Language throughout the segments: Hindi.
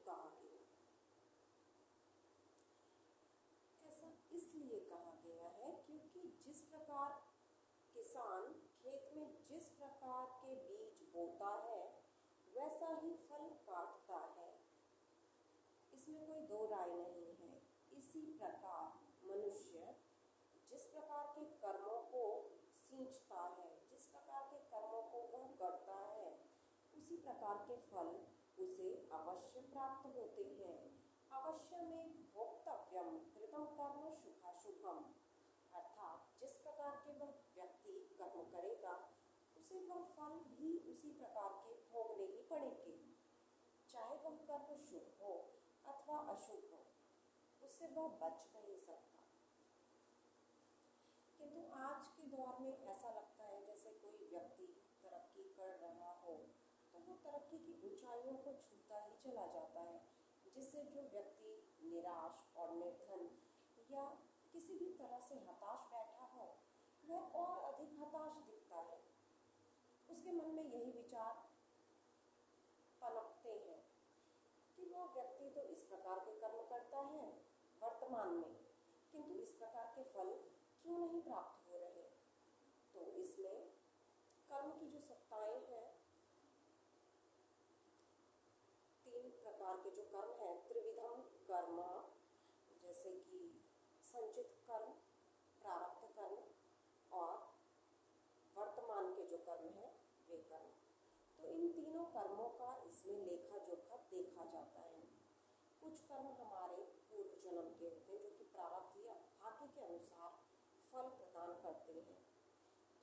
कहा गया। ऐसा इसलिए कहा गया है क्योंकि जिस प्रकार किसान खेत में जिस प्रकार के बीज बोता है वैसा ही फल काटता है, इसमें कोई दो राय नहीं है। इसी प्रकार मनुष्य जिस प्रकार के कर्मों को सींचता है, जिस प्रकार के कर्मों को वह करता है, उसी प्रकार के फल उसे अवश्य प्राप्त होते हैं। अवश्य में भोक्तव्यम कृतं कर्म शुभाशुभम, अर्थात जिस प्रकार के वह व्यक्ति कर्म करेगा उसे वह फल भी उसी प्रकार के भोगने ही पड़ेंगे, चाहे वह कर्म शुभ हो अथवा अशुभ हो, उससे वह बच नहीं सकता। किंतु आज के दौर में ऐसा लगता है जैसे कोई व्यक्ति तरक्की कर रहा हो तो वो तरक्की की ऊंचाइयों को छूता ही चला जाता है, जिससे जो व्यक्ति निराश और निर्धन या किसी भी तरह से हताश बैठा हो वह और अधिक हताश दिखता है। उसके मन में यही विचार पनपते हैं कि वो व्यक्ति तो इस प्रकार के कर्म करता है वर्तमान में, किंतु इस प्रकार के फल क्यों नहीं प्राप्त हो रहे। तो इसमें कर्म की जो सत्ताएं हैं, तीन प्रकार के जो कर्म हैं, त्रिविधम कर्म, जैसे कि संचित कर्म, प्रारब्ध कर्म और वर्तमान के जो कर्म हैं वे कर्म। तो इन तीनों कर्मों का इसमें लेखा जोखा देखा जाता है। कुछ कर्म हमारे पूर्व जन्म के होते हैं जो कि प्रारब्ध या भाग्य के अनुसार फल प्रदान करते हैं।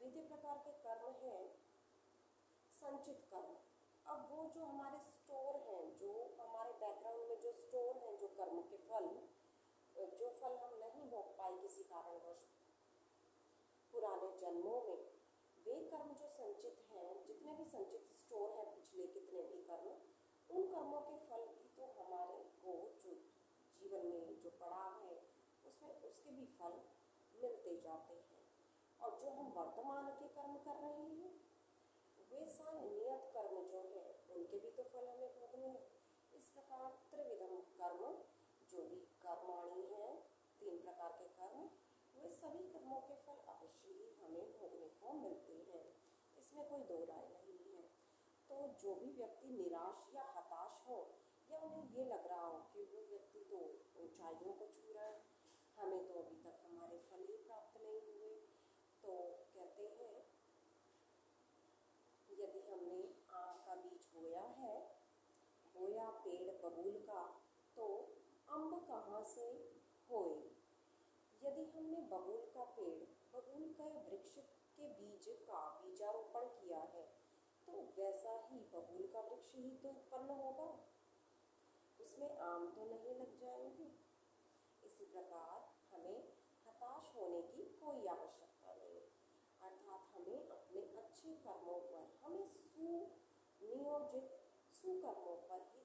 द्वितीय प्रकार के कर्म हैं संचित कर्म। अब वो जो हमारे स्टोर हैं, जो हमारे बैकग्राउंड में जो स्टोर हैं, जो कर्म के फल, जो फल हम नहीं भोग पाए किसी कारणवश पुराने जन्मों में, वे कर्म जो संचित हैं, जितने भी संचित स्टोर हैं पिछले कितने भी कर्म, उन कर्मों के फल भी तो हमारे को जो जीवन में जो पड़ाव है उसमें उसके भी फल मिलते जाते हैं। और जो हम वर्तमान के कर्म कर रहे हैं वे सारे नियत कर्म जो हैं उनके भी तो फल हमें भोगने हैं। इस प्रकार त्रिविधम कर्म, जो भी कर्माणी हैं, तीन प्रकार के कर्म, वे सभी कर्मों के फल अवश्य ही हमें भोगने को मिलते हैं, इसमें कोई दो राय नहीं है। तो जो भी व्यक्ति निराश या हताश हो या उन्हें ये लग रहा हो कि वो व्यक्ति तो ऊंचाइयों को छू रहा है, हमें तो अभी तक हमारे फल ही प्राप्त नहीं हुए, तो कहते हैं यदि हमने आम का बीज बोया है, बोया पेड़ बबूल का, तो अम्ब कहाँ से होए। यदि हमने बबूल का पेड़, बबूल का वृक्ष के बीज का बीजारोपण किया है तो वैसा ही बबूल का वृक्ष ही तो उत्पन्न होगा, उसमें आम तो नहीं लग जाएंगे। इसी प्रकार हमें हताश होने की कोई आवश्यकता नहीं, अर्थात हमें अपने अच्छे कर्मों पर, हमें सुनियोजित सुकर्मों पर ही